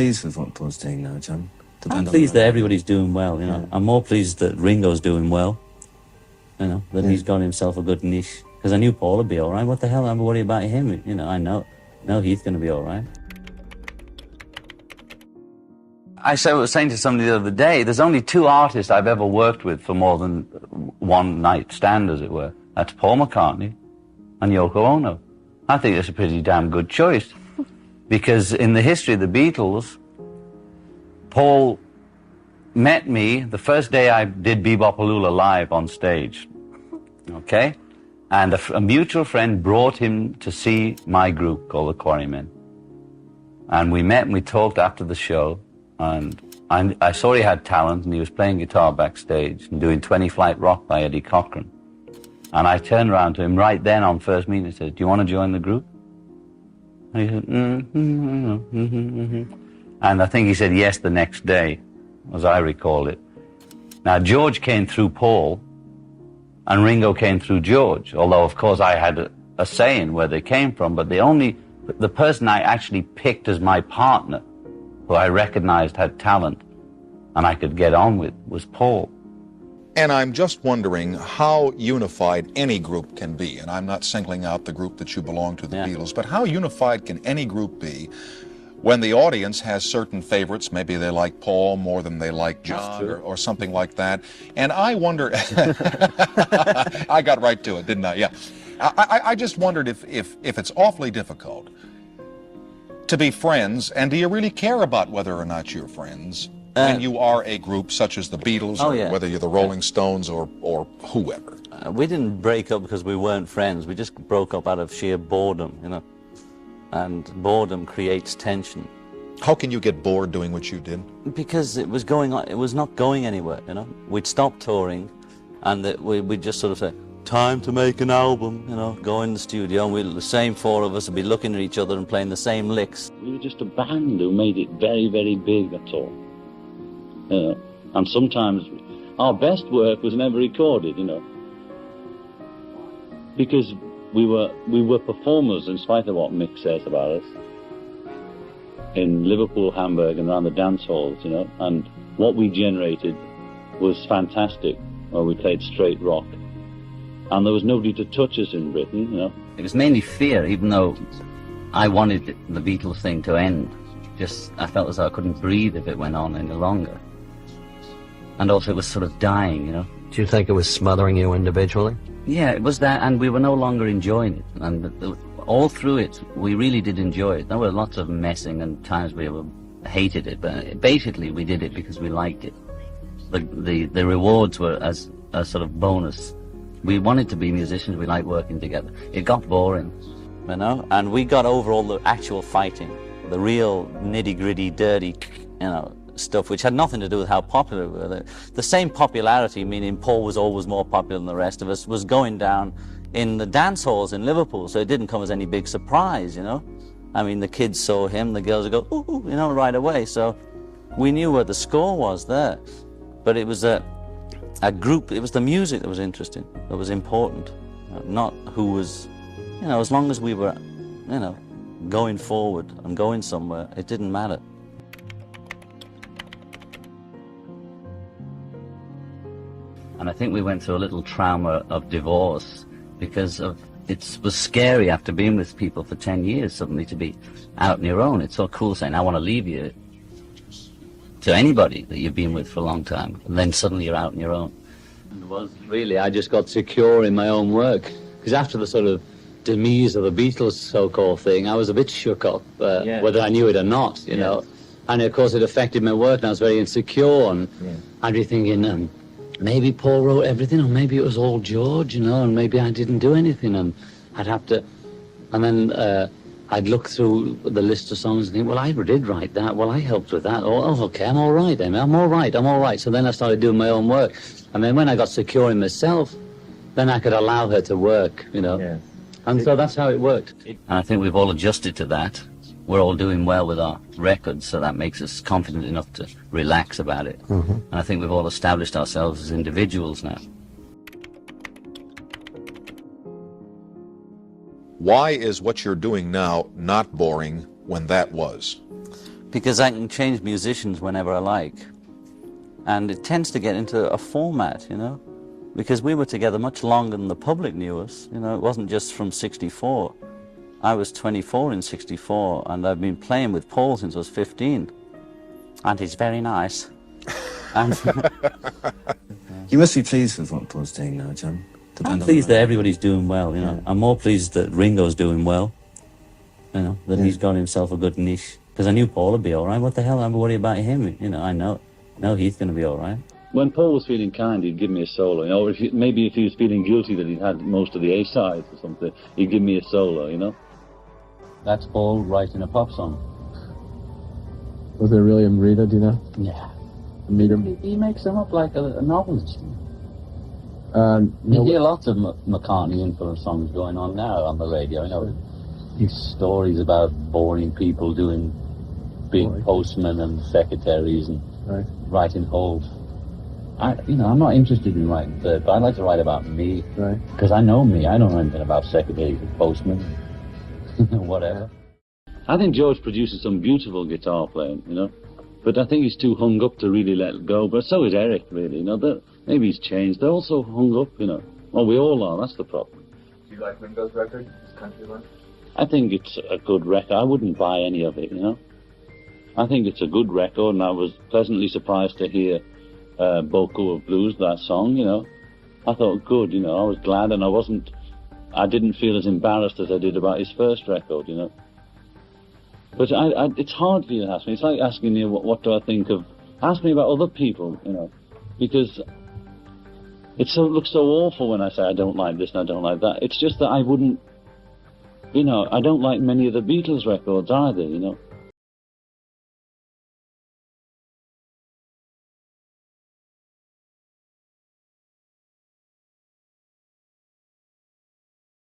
Pleased with what Paul's doing now, John? I'm pleased that everybody's doing well, you know. Yeah. I'm more pleased that Ringo's doing well, you know, that he's got himself a good niche. Because I knew Paul would be all right. What the hell am I worried about him? You know, I know he's going to be all right. I was saying to somebody the other day, there's only 2 artists I've ever worked with for more than one night stand, as it were. That's Paul McCartney and Yoko Ono. I think that's a pretty damn good choice. Because in the history of the Beatles, Paul met me the first day I did Bebopaloola live on stage, okay? And a mutual friend brought him to see my group called the Quarrymen. And we met and we talked after the show, and I saw he had talent, and he was playing guitar backstage and doing 20 Flight Rock by Eddie Cochran. And I turned around to him right then on first meeting and said, "Do you want to join the group?" And he said, And I think he said yes the next day, as I recall it. Now, George came through Paul, and Ringo came through George, although, of course, I had a say in where they came from, but the person I actually picked as my partner, who I recognized had talent and I could get on with, was Paul. And I'm just wondering how unified any group can be. And I'm not singling out the group that you belong to, the Beatles, but how unified can any group be when the audience has certain favorites? Maybe they like Paul more than they like John or something like that. And I wonder, I got right to it, didn't I? Yeah. I just wondered if it's awfully difficult to be friends, and do you really care about whether or not you're friends? When you are a group such as the Beatles, or whether you're the Rolling Stones or whoever. We didn't break up because we weren't friends. We just broke up out of sheer boredom, you know. And boredom creates tension. How can you get bored doing what you did? Because it was going on, it was not going anywhere, you know. We'd stopped touring, and we'd just sort of say, "Time to make an album," you know, go in the studio, and the same 4 of us would be looking at each other and playing the same licks. We were just a band who made it very, very big, that's all. And sometimes our best work was never recorded, you know, because we were performers in spite of what Mick says about us in Liverpool, Hamburg, and around the dance halls, you know. And what we generated was fantastic. Well, we played straight rock, and there was nobody to touch us in Britain, you know. It was mainly fear, even though I wanted the Beatles thing to end. Just I felt as though I couldn't breathe if it went on any longer. And also it was sort of dying, you know. Do you think it was smothering you individually? Yeah, it was that, and we were no longer enjoying it. And all through it, we really did enjoy it. There were lots of messing and times we hated it, but basically we did it because we liked it. The rewards were as a sort of bonus. We wanted to be musicians, we liked working together. It got boring, you know, and we got over all the actual fighting, the real nitty-gritty, dirty, you know, stuff, which had nothing to do with how popular we were. The same popularity, meaning Paul was always more popular than the rest of us, was going down in the dance halls in Liverpool, so it didn't come as any big surprise, you know. I mean, the kids saw him, the girls would go, ooh, you know, right away. So we knew where the score was there. But it was a group, it was the music that was interesting, that was important, not who was, you know, as long as we were, you know, going forward and going somewhere, it didn't matter. And I think we went through a little trauma of divorce because it was scary after being with people for 10 years suddenly to be out on your own. It's so cool saying, I want to leave you to anybody that you've been with for a long time. And then suddenly you're out on your own. It was really, I just got secure in my own work. Because after the sort of demise of the Beatles so-called thing, I was a bit shook up, whether I knew it or not, you know. And of course it affected my work and I was very insecure. And I'd be thinking, maybe Paul wrote everything, or maybe it was all George, you know, and maybe I didn't do anything, and I'd have to, and then I'd look through the list of songs and think, well, I did write that, well, I helped with that, oh, okay, I'm all right, Amy, I'm all right. So then I started doing my own work, and then when I got secure in myself, then I could allow her to work, you know, and so that's how it worked. And I think we've all adjusted to that. We're all doing well with our records, so that makes us confident enough to relax about it. Mm-hmm. And I think we've all established ourselves as individuals now. Why is what you're doing now not boring when that was? because I can change musicians whenever I like. And it tends to get into a format, you know, because we were together much longer than the public knew us. You know, it wasn't just from 64. I was 24 in 64, and I've been playing with Paul since I was 15. And he's very nice. And You must be pleased with what Paul's doing now, John. I'm pleased that everybody's doing well, you know. Yeah. I'm more pleased that Ringo's doing well, you know, that he's got himself a good niche. Because I knew Paul would be all right. What the hell am I worried about him? You know, I know he's going to be all right. When Paul was feeling kind, he'd give me a solo, you know, or maybe if he was feeling guilty that he'd had most of the A-sides or something, he'd give me a solo, you know. That's Paul writing a pop song. Was there really a Rita, do you know? Yeah. Meet him? He makes them up like a novelist. No, You hear lots of McCartney influence songs going on now on the radio, you know. These stories about boring people doing big postmen and secretaries and writing whole. I'm not interested in writing third, but I like to write about me. Right. Because I know me. I don't know anything about secretaries and postmen, whatever. I think George produces some beautiful guitar playing, you know. But I think he's too hung up to really let it go. But so is Eric, really, you know. Maybe he's changed. They're also hung up, you know. Well, we all are. That's the problem. Do you like Ringo's record, his country one? I think it's a good record. I wouldn't buy any of it, you know. I think it's a good record, and I was pleasantly surprised to hear Boku of Blues, that song, you know. I thought, good, you know. I was glad, and I didn't feel as embarrassed as I did about his first record, you know. But it's hard for you to ask me. It's like asking you, what do I think of... Ask me about other people, you know, because it looks so awful when I say I don't like this and I don't like that. It's just that I wouldn't, you know, I don't like many of the Beatles records either, you know.